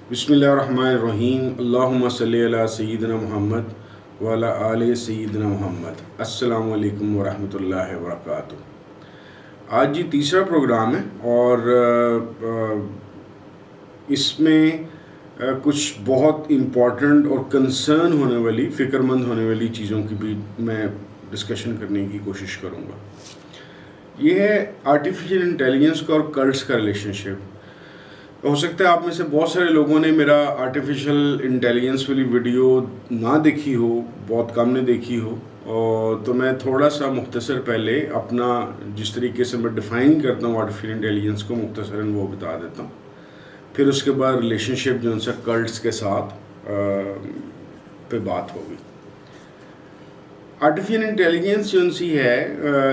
بسم اللہ الرحمن الرحیم، اللہم صلی علی سیدنا محمد وعلی آل سیدنا محمد۔ السلام علیکم ورحمۃ اللہ وبرکاتہ۔ آج تیسرا پروگرام ہے اور اس میں کچھ بہت امپورٹنٹ اور کنسرن ہونے والی، فکر مند ہونے والی چیزوں کی بھی میں ڈسکشن کرنے کی کوشش کروں گا۔ یہ ہے آرٹیفیشل انٹیلیجنس کا اور کلٹس کا ریلیشن شپ۔ ہو سکتا ہے آپ میں سے بہت سارے لوگوں نے میرا آرٹیفیشل انٹیلیجنس والی ویڈیو نہ دیکھی ہو، بہت کم نے دیکھی ہو، اور تو میں تھوڑا سا مختصر پہلے اپنا جس طریقے سے میں ڈیفائن کرتا ہوں آرٹیفیشل انٹیلیجنس کو مختصراً وہ بتا دیتا ہوں، پھر اس کے بعد ریلیشن شپ جو ان سے کلٹس کے ساتھ پہ بات ہوگی۔ آرٹیفیشل انٹیلیجنس جو سی ہے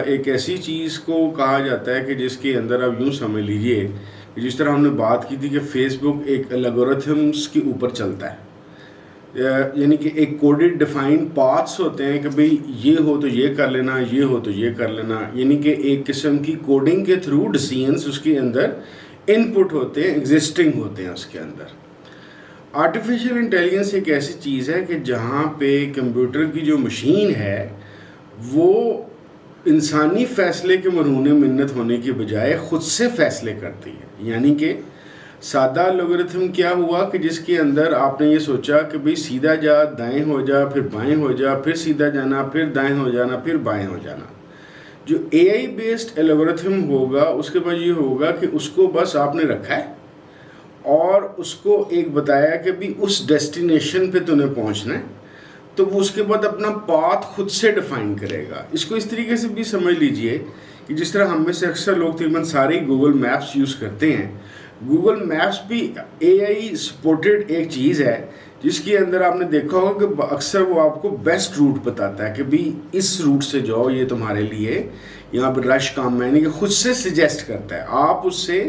ایک ایسی چیز کو کہا جاتا ہے کہ جس کے اندر آپ یوں سمجھ لیجئے، جس طرح ہم نے بات کی تھی کہ فیس بک ایک الگورتھمس کے اوپر چلتا ہے، یعنی کہ ایک کوڈڈ ڈیفائن پاتھس ہوتے ہیں کہ بھئی یہ ہو تو یہ کر لینا، یہ ہو تو یہ کر لینا، یعنی کہ ایک قسم کی کوڈنگ کے تھرو ڈیسیژنس اس کے اندر ان پٹ ہوتے ہیں، ایگزسٹنگ ہوتے ہیں اس کے اندر۔ آرٹیفیشل انٹیلیجنس ایک ایسی چیز ہے کہ جہاں پہ کمپیوٹر کی جو مشین ہے وہ انسانی فیصلے کے مرہون منت ہونے کی بجائے خود سے فیصلے کرتی ہے۔ یعنی کہ سادہ الگورتھم کیا ہوا کہ جس کے اندر آپ نے یہ سوچا کہ بھئی سیدھا جا، دائیں ہو جا، پھر بائیں ہو جا، پھر سیدھا جانا، پھر دائیں ہو جانا، پھر بائیں ہو جانا۔ جو اے آئی بیسڈ الگورتھم ہوگا اس کے بعد یہ ہوگا کہ اس کو بس آپ نے رکھا ہے اور اس کو ایک بتایا کہ بھی اس ڈیسٹینیشن پہ تو نے پہنچنا ہے، تو وہ اس کے بعد اپنا پاتھ خود سے ڈیفائن کرے گا۔ اس کو اس طریقے سے بھی سمجھ لیجئے کہ جس طرح ہم میں سے اکثر لوگ تقریباً سارے گوگل میپس یوز کرتے ہیں، گوگل میپس بھی اے آئی سپورٹڈ ایک چیز ہے جس کے اندر آپ نے دیکھا ہوگا کہ اکثر وہ آپ کو بیسٹ روٹ بتاتا ہے کہ بھی اس روٹ سے جاؤ، یہ تمہارے لیے یہاں پہ رش کام ہے، یعنی کہ خود سے سجیسٹ کرتا ہے۔ آپ اس سے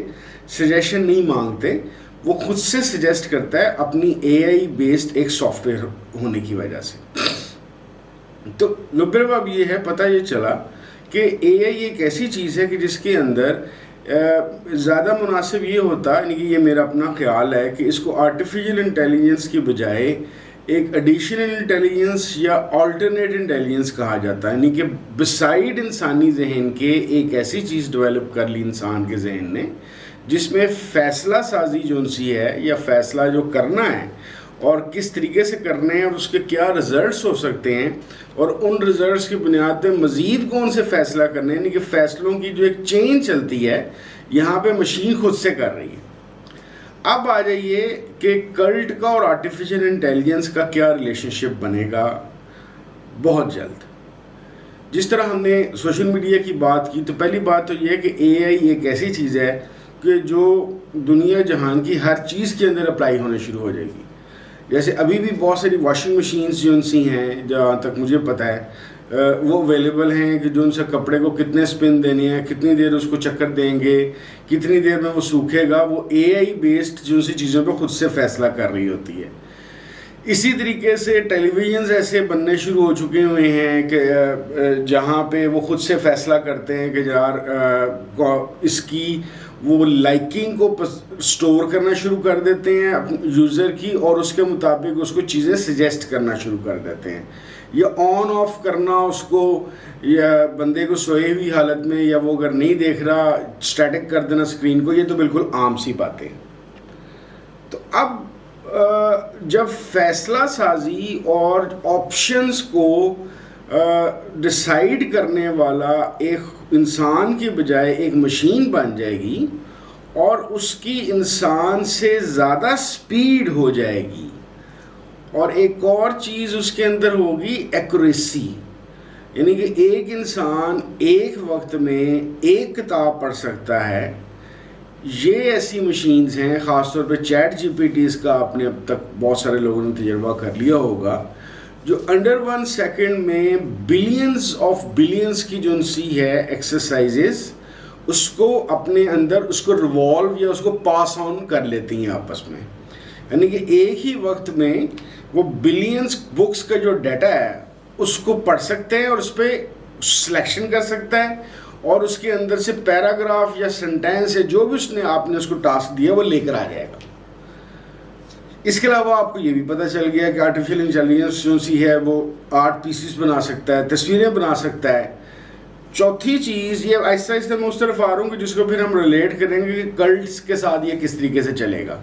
سجیشن نہیں مانگتے، وہ خود سے سجیسٹ کرتا ہے اپنی اے آئی بیسڈ ایک سافٹ ویئر ہونے کی وجہ سے۔ تو لبر اب یہ ہے، پتہ یہ چلا کہ اے آئی ایک ایسی چیز ہے کہ جس کے اندر زیادہ مناسب یہ ہوتا، یعنی کہ یہ میرا اپنا خیال ہے کہ اس کو آرٹیفیشل انٹیلیجنس کی بجائے ایک ایڈیشنل انٹیلیجنس یا آلٹرنیٹ انٹیلیجنس کہا جاتا ہے، یعنی کہ بسائیڈ انسانی ذہن کے ایک ایسی چیز ڈیولپ کر لی انسان کے ذہن نے جس میں فیصلہ سازی جو سی ہے یا فیصلہ جو کرنا ہے اور کس طریقے سے کرنے ہیں اور اس کے کیا رزلٹس ہو سکتے ہیں اور ان رزلٹس کی بنیاد پہ مزید کون سے فیصلہ کرنے ہیں، یعنی کہ فیصلوں کی جو ایک چین چلتی ہے یہاں پہ مشین خود سے کر رہی ہے۔ اب آ جائیے کہ کلٹ کا اور آرٹیفیشل انٹیلیجنس کا کیا ریلیشن شپ بنے گا بہت جلد۔ جس طرح ہم نے سوشل میڈیا کی بات کی تو پہلی بات تو یہ ہے کہ اے آئی ایک ایسی چیز ہے کہ جو دنیا جہان کی ہر چیز کے اندر اپلائی ہونے شروع ہو جائے گی۔ جیسے ابھی بھی بہت ساری واشنگ مشینز جو ان سی ہیں، جہاں تک مجھے پتہ ہے وہ اویلیبل ہیں کہ جو ان سے کپڑے کو کتنے سپن دینے ہیں، کتنی دیر اس کو چکر دیں گے، کتنی دیر میں وہ سوکھے گا، وہ اے آئی بیسڈ جو سی چیزوں پہ خود سے فیصلہ کر رہی ہوتی ہے۔ اسی طریقے سے ٹیلی ویژنز ایسے بننے شروع ہو چکے ہوئے ہیں کہ جہاں پہ وہ خود سے فیصلہ کرتے ہیں کہ یار اس کی وہ لائکنگ کو سٹور کرنا شروع کر دیتے ہیں یوزر کی، اور اس کے مطابق اس کو چیزیں سجیسٹ کرنا شروع کر دیتے ہیں، یا آن آف کرنا اس کو، یا بندے کو سوئے ہوئی حالت میں یا وہ اگر نہیں دیکھ رہا اسٹیٹک کر دینا اسکرین کو۔ یہ تو بالکل عام سی باتیں۔ تو اب جب فیصلہ سازی اور آپشنز کو ڈیسائیڈ کرنے والا ایک انسان کی بجائے ایک مشین بن جائے گی اور اس کی انسان سے زیادہ سپیڈ ہو جائے گی، اور ایک اور چیز اس کے اندر ہوگی ایکوریسی، یعنی کہ ایک انسان ایک وقت میں ایک کتاب پڑھ سکتا ہے۔ یہ ایسی مشینز ہیں، خاص طور پہ چیٹ جی پی ٹیز کا آپ نے اب تک بہت سارے لوگوں نے تجربہ کر لیا ہوگا، جو انڈر 1 سیکنڈ میں بلینز آف بلینز کی جو سی ہے ایکسرسائزز اس کو اپنے اندر اس کو ریوالو یا اس کو پاس آن کر لیتی ہیں آپس میں، یعنی کہ ایک ہی وقت میں وہ بلینز بکس کا جو ڈیٹا ہے اس کو پڑھ سکتے ہیں اور اس پہ سلیکشن کر سکتا ہے، اور اس کے اندر سے پیراگراف یا سینٹینس ہے جو بھی آپ نے اس کو ٹاسک دیا وہ لے کر آ جائے گا۔ اس کے علاوہ آپ کو یہ بھی پتہ چل گیا کہ آرٹیفیشیل انٹیلیجنس جو سی ہے وہ آرٹ پیسز بنا سکتا ہے، تصویریں بنا سکتا ہے۔ چوتھی چیز یہ آہستہ آہستہ میں اس طرف آ رہا ہوں کہ جس کو پھر ہم ریلیٹ کریں گے کہ کلٹس کے ساتھ یہ کس طریقے سے چلے گا۔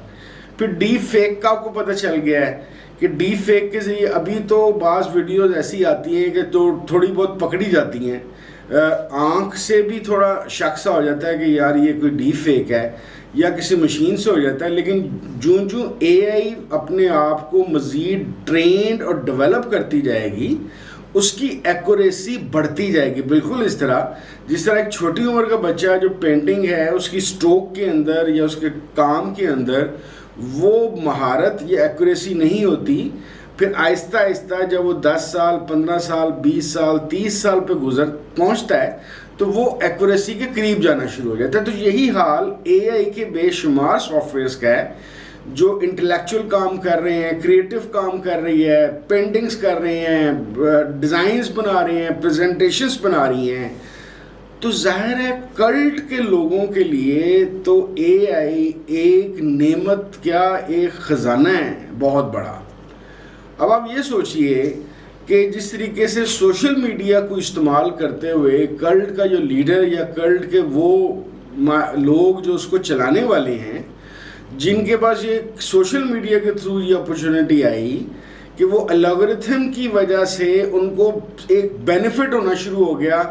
پھر ڈیپ فیک کا آپ کو پتہ چل گیا ہے کہ ڈیپ فیک کے ذریعے ابھی تو بعض ویڈیوز ایسی آتی ہیں کہ تو تھوڑی بہت پکڑی جاتی ہیں، آنکھ سے بھی تھوڑا شک سا ہو جاتا ہے کہ یار یہ کوئی ڈیپ فیک ہے یا کسی مشین سے ہو جاتا ہے، لیکن جو اے آئی اپنے آپ کو مزید ٹرینڈ اور ڈیولپ کرتی جائے گی اس کی ایکوریسی بڑھتی جائے گی، بالکل اس طرح جس طرح ایک چھوٹی عمر کا بچہ جو پینٹنگ ہے اس کی سٹروک کے اندر یا اس کے کام کے اندر وہ مہارت یا ایکوریسی نہیں ہوتی، پھر آہستہ آہستہ جب وہ 10 سال 15 سال 20 سال 30 سال پہ پہنچتا ہے تو وہ ایکوریسی کے قریب جانا شروع ہو جاتا ہے۔ تو یہی حال اے آئی کے بے شمار سافٹ ویئرس کا ہے جو انٹلیکچوئل کام کر رہے ہیں، کریٹو کام کر رہی ہے، پینٹنگز کر رہے ہیں، ڈیزائنز بنا رہے ہیں، پریزنٹیشنز بنا رہی ہیں۔ تو ظاہر ہے کلٹ کے لوگوں کے لیے تو اے آئی ایک نعمت کیا ایک خزانہ ہے بہت بڑا۔ اب آپ یہ سوچئے کہ جس طریقے سے سوشل میڈیا کو استعمال کرتے ہوئے کلٹ کا جو لیڈر یا کلٹ کے وہ لوگ جو اس کو چلانے والے ہیں، جن کے پاس یہ سوشل میڈیا کے تھرو یہ اپرچونٹی آئی کہ وہ الگورتھم کی وجہ سے ان کو ایک بینیفٹ ہونا شروع ہو گیا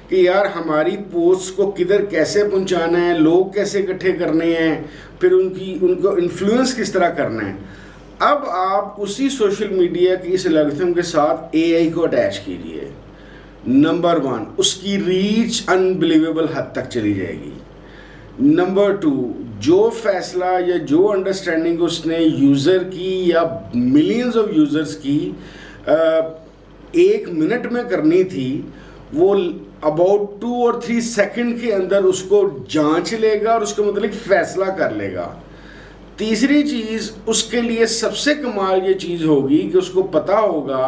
کہ یار ہماری پوسٹ کو کدھر کیسے پہنچانا ہے، لوگ کیسے اکٹھے کرنے ہیں، پھر ان کو انفلوئنس کس طرح کرنا ہے۔ اب آپ اسی سوشل میڈیا کی اس الگورتھم کے ساتھ اے آئی کو اٹیچ کیجیے۔ نمبر 1 اس کی ریچ انبلیویبل حد تک چلی جائے گی۔ نمبر 2 جو فیصلہ یا جو انڈرسٹینڈنگ اس نے یوزر کی یا ملینز آف یوزرز کی 1 منٹ میں کرنی تھی، وہ اباؤٹ 2 اور 3 سیکنڈ کے اندر اس کو جانچ لے گا اور اس کے متعلق فیصلہ کر لے گا۔ تیسری چیز اس کے لیے سب سے کمال یہ چیز ہوگی کہ اس کو پتہ ہوگا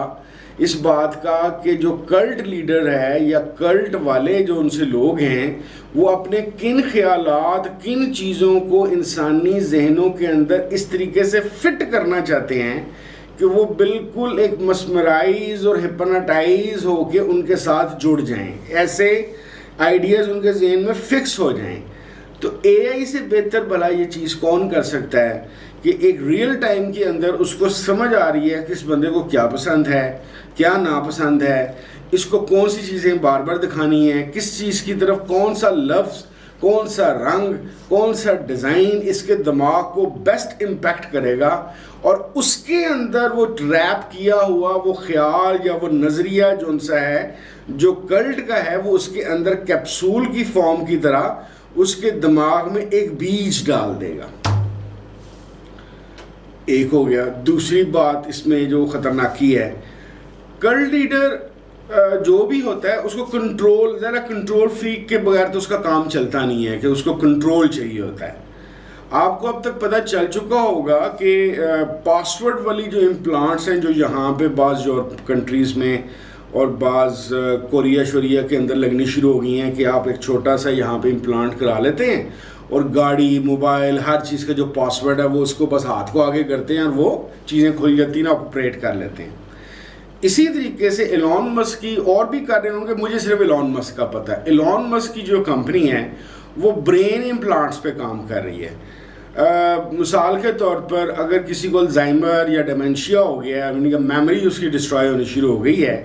اس بات کا کہ جو کلٹ لیڈر ہے یا کلٹ والے جو ان سے لوگ ہیں وہ اپنے کن خیالات کن چیزوں کو انسانی ذہنوں کے اندر اس طریقے سے فٹ کرنا چاہتے ہیں کہ وہ بالکل ایک مسمرائز اور ہپناٹائز ہو کے ان کے ساتھ جڑ جائیں، ایسے آئیڈیاز ان کے ذہن میں فکس ہو جائیں۔ تو اے آئی سے بہتر بھلا یہ چیز کون کر سکتا ہے کہ ایک ریئل ٹائم کے اندر اس کو سمجھ آ رہی ہے کہ اس بندے کو کیا پسند ہے کیا ناپسند ہے، اس کو کون سی چیزیں بار بار دکھانی ہیں، کس چیز کی طرف کون سا لفظ کون سا رنگ کون سا ڈیزائن اس کے دماغ کو بیسٹ امپیکٹ کرے گا، اور اس کے اندر وہ ریپ کیا ہوا وہ خیال یا وہ نظریہ جو ان سا ہے جو کلٹ کا ہے وہ اس کے اندر کیپسول کی فارم کی طرح اس کے دماغ میں ایک بیج ڈال دے گا۔ ایک ہو گیا۔ دوسری بات اس میں جو خطرناکی ہے، کلٹ لیڈر جو بھی ہوتا ہے اس کو کنٹرول، ذرا کنٹرول فریک کے بغیر تو اس کا کام چلتا نہیں ہے کہ اس کو کنٹرول چاہیے ہوتا ہے۔ آپ کو اب تک پتہ چل چکا ہوگا کہ پاسورڈ والی جو امپلانٹس ہیں جو یہاں پہ بعض یورپ کنٹریز میں اور بعض کوریا شوریا کے اندر لگنی شروع ہو گئی ہیں کہ آپ ایک چھوٹا سا یہاں پہ امپلانٹ کرا لیتے ہیں اور گاڑی موبائل ہر چیز کا جو پاسورڈ ہے وہ اس کو بس ہاتھ کو آگے کرتے ہیں اور وہ چیزیں کھل جاتی ہیں، آپریٹ کر لیتے ہیں۔ اسی طریقے سے ایلون مسک کی اور بھی کر رہے ہوں گے، مجھے صرف ایلون مسک کا پتہ ہے۔ ایلون مسک کی جو کمپنی ہے وہ برین امپلانٹس پہ کام کر رہی ہے۔ مثال کے طور پر اگر کسی کو الزائمر یا ڈیمنشیا ہو گیا ہے، یعنی کہ میموری اس کی ڈسٹرائے ہونی شروع ہو گئی ہے،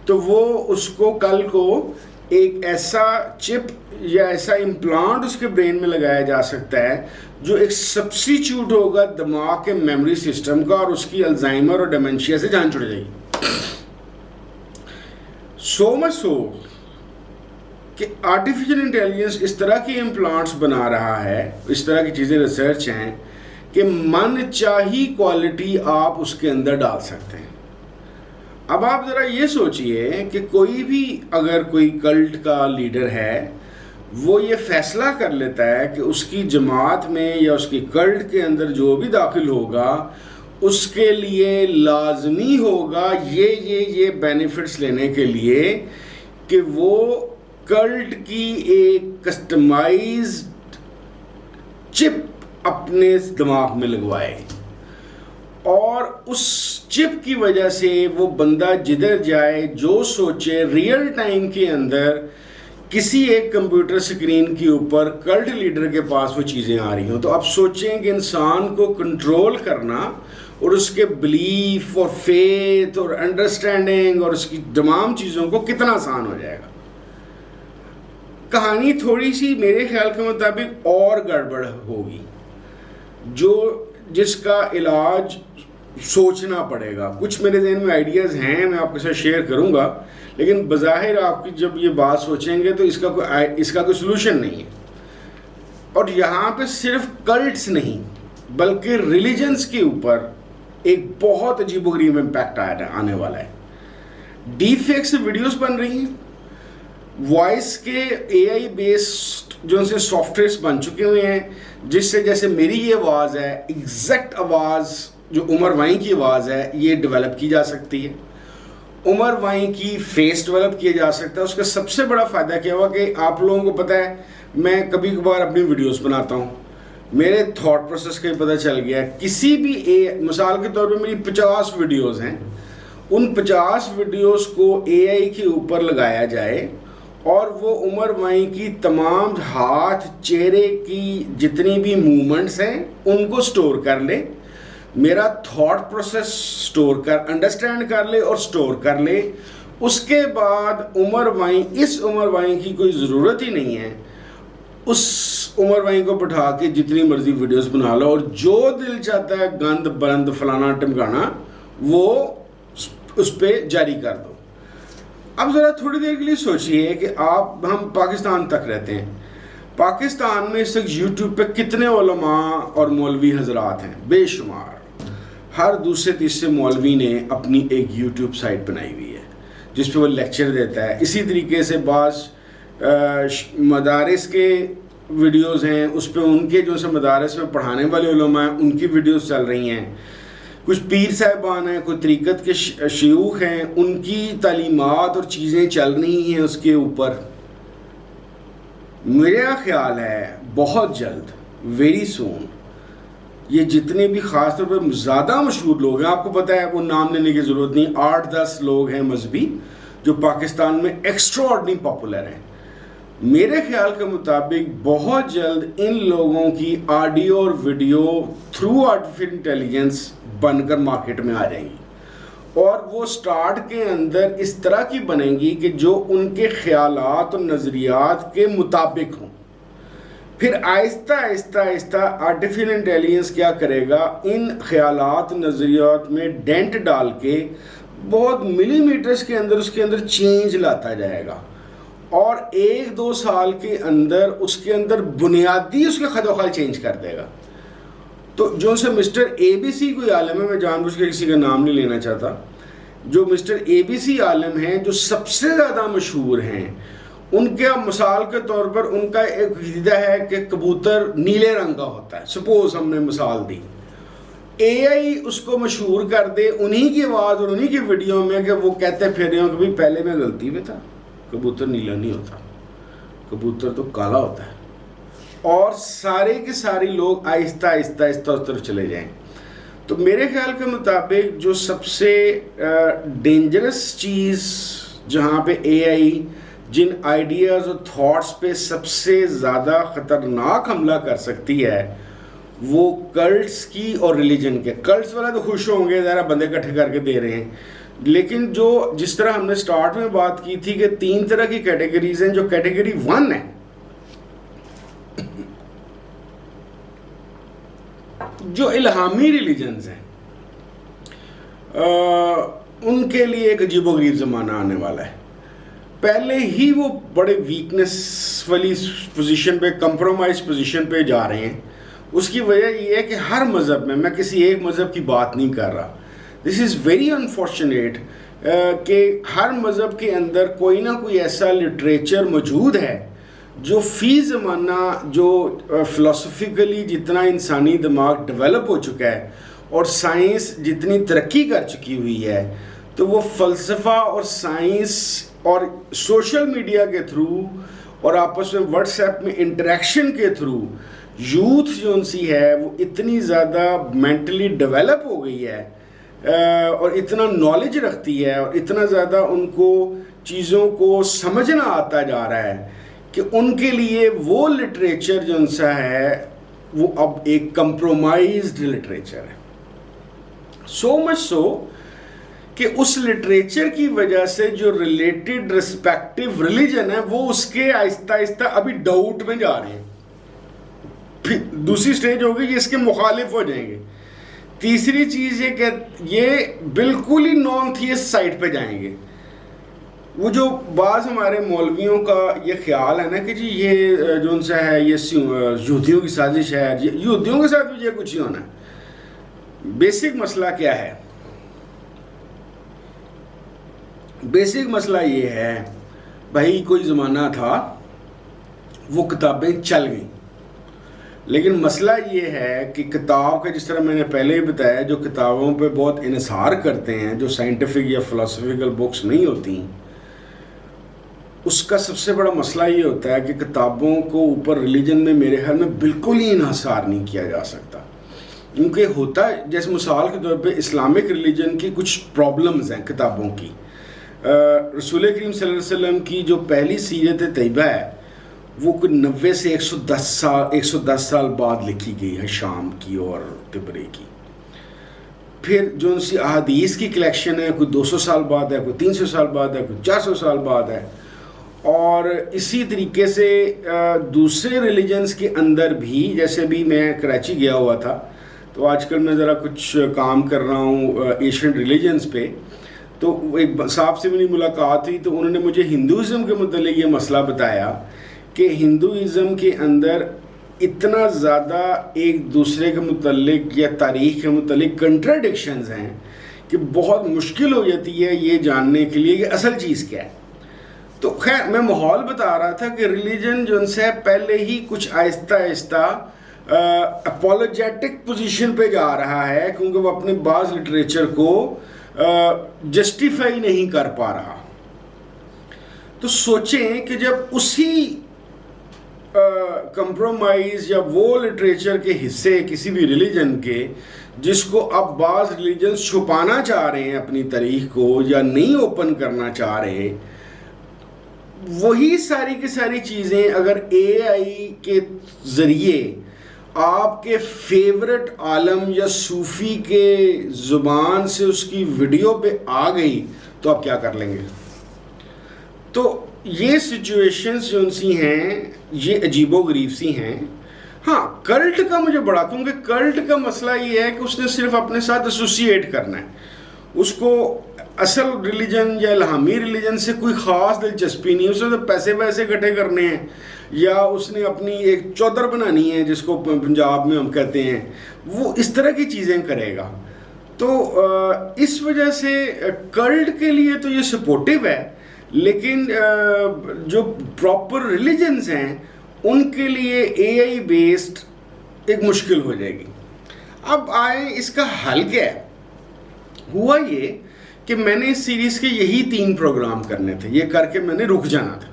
تو وہ اس کو کل کو ایک ایسا چپ یا ایسا امپلانٹ اس کے برین میں لگایا جا سکتا ہے جو ایک سبسٹیچیوٹ ہوگا دماغ کے میموری سسٹم کا، اور اس کی الزائمر اور ڈیمنشیا سے جان چھڑ جائے گی۔ سو مچ سو کہ آرٹیفیشل انٹیلیجنس اس طرح کی امپلانٹس بنا رہا ہے، اس طرح کی چیزیں ریسرچ ہیں کہ من چاہی کوالٹی آپ اس کے اندر ڈال سکتے ہیں۔ اب آپ ذرا یہ سوچئے کہ کوئی بھی اگر کوئی کلٹ کا لیڈر ہے وہ یہ فیصلہ کر لیتا ہے کہ اس کی جماعت میں یا اس کی کلٹ کے اندر جو بھی داخل ہوگا اس کے لیے لازمی ہوگا یہ بینیفٹس لینے کے لیے کہ وہ کلٹ کی ایک کسٹمائزڈ چپ اپنے دماغ میں لگوائے، اور اس چپ کی وجہ سے وہ بندہ جدھر جائے جو سوچے ریئل ٹائم کے اندر کسی ایک کمپیوٹر سکرین کے اوپر کلٹ لیڈر کے پاس وہ چیزیں آ رہی ہوں. تو آپ سوچیں کہ انسان کو کنٹرول کرنا اور اس کے بلیف اور فیتھ اور انڈرسٹینڈنگ اور اس کی تمام چیزوں کو کتنا آسان ہو جائے گا. کہانی تھوڑی سی میرے خیال کے مطابق اور گڑبڑ ہوگی جس کا علاج سوچنا پڑے گا. کچھ میرے ذہن میں آئیڈیاز ہیں، میں آپ کے ساتھ شیئر کروں گا، لیکن بظاہر آپ کی جب یہ بات سوچیں گے تو اس کا کوئی سلوشن نہیں ہے. اور یہاں پہ صرف کلٹس نہیں بلکہ ریلیجنس کے اوپر ایک بہت عجیب و غریب امپیکٹ آنے والا ہے. ڈیپ فیک سے ویڈیوز بن رہی ہیں، وائس کے اے آئی بیسڈ جو ان سے سافٹ ویئرس بن چکے ہوئے ہیں، جس سے جیسے میری یہ آواز ہے ایگزیکٹ آواز جو عمر وائیں کی آواز ہے یہ ڈیولپ کی جا سکتی ہے. عمر وائیں کی فیس ڈیولپ کیا جا سکتا ہے. اس کا سب سے بڑا فائدہ کیا ہوا کہ آپ لوگوں کو پتہ ہے میں کبھی کبھار اپنی ویڈیوز بناتا ہوں، میرے تھاٹ پروسیس کا پتہ چل گیا. کسی بھی مثال کے طور پہ میری 50 ویڈیوز ہیں، ان 50 ویڈیوز کو اے آئی کے اوپر لگایا جائے اور وہ عمر وائیں کی تمام ہاتھ چہرے کی جتنی بھی موومنٹس ہیں ان کو سٹور کر لے، میرا تھاٹ پروسیس انڈرسٹینڈ کر لے اور سٹور کر لے. اس کے بعد اس عمر وائیں کی کوئی ضرورت ہی نہیں ہے. اس عمر وائیں کو بٹھا کے جتنی مرضی ویڈیوز بنا لو اور جو دل چاہتا ہے گند بلند فلانا ٹمکانا وہ اس پہ جاری کر دو. اب ذرا تھوڑی دیر کے لیے سوچئے کہ ہم پاکستان تک رہتے ہیں. پاکستان میں اس وقت یوٹیوب پہ کتنے علماء اور مولوی حضرات ہیں؟ بے شمار. ہر دوسرے تیسرے مولوی نے اپنی ایک یوٹیوب سائٹ بنائی ہوئی ہے جس پہ وہ لیکچر دیتا ہے. اسی طریقے سے بعض مدارس کے ویڈیوز ہیں، اس پہ ان کے جو سے مدارس میں پڑھانے والے علماء ہیں ان کی ویڈیوز چل رہی ہیں. کچھ پیر صاحبان ہیں، کوئی طریقت کے شیوخ ہیں، ان کی تعلیمات اور چیزیں چل رہی ہیں اس کے اوپر. میرا خیال ہے بہت جلد ویری سون یہ جتنے بھی خاص طور پہ زیادہ مشہور لوگ ہیں، آپ کو پتہ ہے وہ نام لینے کی ضرورت نہیں، 8-10 لوگ ہیں مذہبی جو پاکستان میں ایکسٹرا آرڈنری پاپولر ہیں. میرے خیال کے مطابق بہت جلد ان لوگوں کی آڈیو اور ویڈیو تھرو آرٹیفیشل انٹیلیجنس بن کر مارکیٹ میں آ جائیں گی اور وہ سٹارٹ کے اندر اس طرح کی بنیں گی کہ جو ان کے خیالات اور نظریات کے مطابق ہوں. پھر آہستہ آہستہ آہستہ آرٹیفیشل انٹیلیجنس کیا کرے گا، ان خیالات نظریات میں ڈینٹ ڈال کے بہت ملی میٹرز کے اندر اس کے اندر چینج لاتا جائے گا اور 1-2 سال کے اندر اس کے اندر بنیادی اس کے خد و خال چینج کر دے گا. تو جو سے مسٹر اے بی سی کوئی عالم ہے، میں جان بوجھ کے کسی کا نام نہیں لینا چاہتا، جو مسٹر اے بی سی عالم ہیں جو سب سے زیادہ مشہور ہیں، ان کے مثال کے طور پر ان کا ایک عقیدہ ہے کہ کبوتر نیلے رنگ کا ہوتا ہے. سپوز ہم نے مثال دی، اے آئی اس کو مشہور کر دے انہی کی آواز اور انہی کی ویڈیو میں کہ وہ کہتے پھر رہے ہوں کہ پہلے میں غلطی میں تھا، کبوتر نیلا نہیں ہوتا، کبوتر تو کالا ہوتا ہے، اور سارے کے سارے لوگ آہستہ آہستہ آہستہ اس طرف چلے جائیں. تو میرے خیال کے مطابق جو سب سے ڈینجرس چیز جہاں پہ اے آئی جن آئیڈیاز اور تھاٹس پہ سب سے زیادہ خطرناک حملہ کر سکتی ہے وہ کلٹس کی اور ریلیجن کے. کلٹس والا تو خوش ہوں گے، ذرا بندے اکٹھے کر کے دے رہے ہیں، لیکن جس طرح ہم نے سٹارٹ میں بات کی تھی کہ 3 طرح کی کیٹیگریز ہیں. جو کیٹیگری 1 ہے، جو الہامی ریلیجنز ہیں، ان کے لیے ایک عجیب و غریب زمانہ آنے والا ہے. پہلے ہی وہ بڑے ویکنس والی پوزیشن پہ، کمپرومائز پوزیشن پہ جا رہے ہیں. اس کی وجہ یہ ہے کہ ہر مذہب میں کسی ایک مذہب کی بات نہیں کر رہا، دس از ویری انفارچونیٹ کہ ہر مذہب کے اندر کوئی نہ کوئی ایسا لٹریچر موجود ہے جو فی زمانہ جو فلسفیکلی جتنا انسانی دماغ ڈیولپ ہو چکا ہے اور سائنس جتنی ترقی کر چکی ہوئی ہے، تو وہ فلسفہ اور سائنس اور سوشل میڈیا کے تھرو اور آپس میں واٹس ایپ میں انٹریکشن کے تھرو یوتھ جو ان سی ہے وہ اتنی زیادہ مینٹلی ڈیولپ ہو گئی ہے اور اتنا نالج رکھتی ہے اور اتنا زیادہ ان کو چیزوں کو سمجھنا آتا جا رہا ہے کہ ان کے لیے وہ لٹریچر جو ان سا ہے وہ اب ایک کمپرومائزڈ لٹریچر ہے. سو مچ سو کہ اس لٹریچر کی وجہ سے جو ریلیٹڈ رسپیکٹیو ریلیجن ہے وہ اس کے آہستہ آہستہ ابھی ڈاؤٹ میں جا رہے ہیں. پھر دوسری سٹیج ہوگی یہ اس کے مخالف ہو جائیں گے. تیسری چیز یہ کہ یہ بالکل ہی نان تھیسٹ سائٹ پہ جائیں گے. وہ جو بعض ہمارے مولویوں کا یہ خیال ہے نا کہ جی یہ جو ان سے ہے یہ یہودیوں کی سازش ہے, یہودیوں کے ساتھ بھی یہ کچھ ہی ہونا ہے. بیسک مسئلہ کیا ہے؟ بیسک مسئلہ یہ ہے بھائی کوئی زمانہ تھا وہ کتابیں چل گئیں, لیکن مسئلہ یہ ہے کہ کتاب کا جس طرح میں نے پہلے ہی بتایا جو کتابوں پہ بہت انحصار کرتے ہیں جو سائنٹیفک یا فلسفیکل بکس نہیں ہوتی, اس کا سب سے بڑا مسئلہ یہ ہوتا ہے کہ کتابوں کو اوپر ریلیجن میں میرے خیال میں بالکل ہی انحصار نہیں کیا جا سکتا. کیونکہ ہوتا ہے جیسے مثال کے طور پہ اسلامک ریلیجن کی کچھ پرابلمز ہیں کتابوں کی. رسول کریم صلی اللہ علیہ وسلم کی جو پہلی سیرت طیبہ ہے وہ کوئی 90 سے 110 سال بعد لکھی گئی ہے, شام کی اور تبری کی. پھر جو ان سی احادیث کی کلیکشن ہے کوئی 200 سال بعد ہے, کوئی 300 سال بعد ہے, کوئی 400 سال بعد ہے. اور اسی طریقے سے دوسرے ریلیجنز کے اندر بھی, جیسے بھی میں کراچی گیا ہوا تھا تو آج کل میں ذرا کچھ کام کر رہا ہوں ایشین ریلیجنز پہ, تو ایک صاحب سے میری ملاقات ہوئی تو انہوں نے مجھے ہندوازم کے متعلق یہ مسئلہ بتایا کہ ہندوازم کے اندر اتنا زیادہ ایک دوسرے کے متعلق یا تاریخ کے متعلق کنٹراڈکشنز ہیں کہ بہت مشکل ہو جاتی ہے یہ جاننے کے لیے کہ اصل چیز کیا ہے. تو خیر میں ماحول بتا رہا تھا کہ ریلیجن جو ان سے پہلے ہی کچھ آہستہ آہستہ اپولوجیٹک پوزیشن پہ جا رہا ہے کیونکہ وہ اپنے بعض لٹریچر کو جسٹیفائی نہیں کر پا رہا. تو سوچیں کہ جب اسی کمپرومائز یا وہ لٹریچر کے حصے کسی بھی ریلیجن کے جس کو اب بعض ریلیجنز چھپانا چاہ رہے ہیں اپنی تاریخ کو یا نہیں اوپن کرنا چاہ رہے, وہی ساری کی ساری چیزیں اگر اے آئی کے ذریعے آپ کے فیورٹ عالم یا صوفی کے زبان سے اس کی ویڈیو پہ آ گئی تو آپ کیا کر لیں گے؟ تو یہ سچویشنز جو سی ہیں یہ عجیب و غریب سی ہیں. ہاں کلٹ کا مجھے بڑا, کیونکہ کلٹ کا مسئلہ یہ ہے کہ اس نے صرف اپنے ساتھ ایسوسیٹ کرنا ہے, اس کو اصل ریلیجن یا الہامی ریلیجن سے کوئی خاص دلچسپی نہیں, اس نے تو پیسے ویسے اکٹھے کرنے ہیں یا اس نے اپنی ایک چودر بنانی ہے جس کو پنجاب میں ہم کہتے ہیں, وہ اس طرح کی چیزیں کرے گا. تو اس وجہ سے کلٹ کے لیے تو یہ سپورٹیو ہے, لیکن جو پراپر ریلیجنز ہیں ان کے لیے اے آئی بیسڈ ایک مشکل ہو جائے گی. اب آئیں اس کا حل کیا ہے. ہوا یہ کہ میں نے اس سیریز کے یہی 3 پروگرام کرنے تھے, یہ کر کے میں نے رک جانا تھا.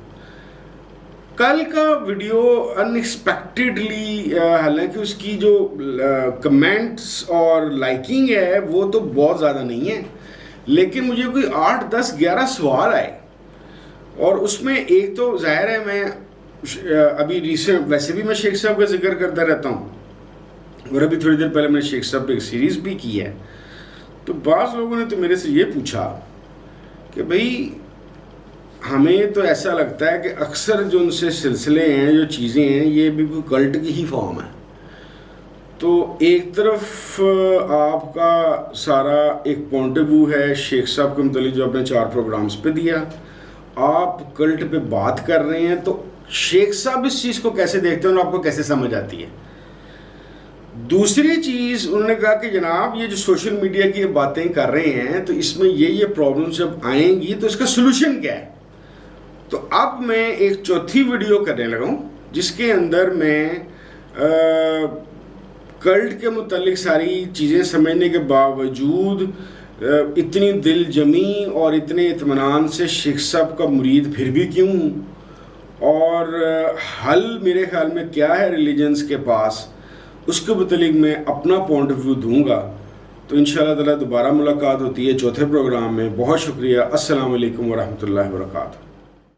کل کا ویڈیو ان ایکسپیکٹڈلی, حالانکہ اس کی جو کمنٹس اور لائکنگ ہے وہ تو بہت زیادہ نہیں ہے, لیکن مجھے کوئی 8 10 11 سوال آئے. اور اس میں ایک تو ظاہر ہے میں ابھی ریسنٹ ویسے بھی میں شیخ صاحب کا ذکر کرتا رہتا ہوں, اور ابھی تھوڑی دیر پہلے میں نے شیخ صاحب پہ ایک سیریز بھی کی ہے. تو بعض لوگوں نے تو میرے سے یہ پوچھا کہ بھئی ہمیں تو ایسا لگتا ہے کہ اکثر جو ان سے سلسلے ہیں جو چیزیں ہیں یہ بھی کوئی کلٹ کی ہی فارم ہے. تو ایک طرف آپ کا سارا ایک پوائنٹ آف ویو ہے شیخ صاحب کے متعلق جو اپنے 4 پروگرامز پہ دیا, آپ کلٹ پہ بات کر رہے ہیں, تو شیخ صاحب اس چیز کو کیسے دیکھتے ہیں اور آپ کو کیسے سمجھ آتی ہے. دوسری چیز انہوں نے کہا کہ جناب یہ جو سوشل میڈیا کی باتیں کر رہے ہیں تو اس میں یہ پرابلم جب آئیں گی تو اس کا سلوشن کیا ہے. تو اب میں ایک چوتھی ویڈیو کرنے لگا ہوں جس کے اندر میں کلٹ کے متعلق ساری چیزیں سمجھنے کے باوجود اتنی دل جمی اور اتنے اطمینان سے شیخ صاحب کا مرید پھر بھی کیوں ہوں, اور حل میرے خیال میں کیا ہے ریلیجنس کے پاس، اس کے متعلق میں اپنا پوائنٹ آف ویو دوں گا. تو انشاءاللہ تعالیٰ دوبارہ ملاقات ہوتی ہے چوتھے پروگرام میں. بہت شکریہ. السلام علیکم ورحمۃ اللہ وبرکاتہ.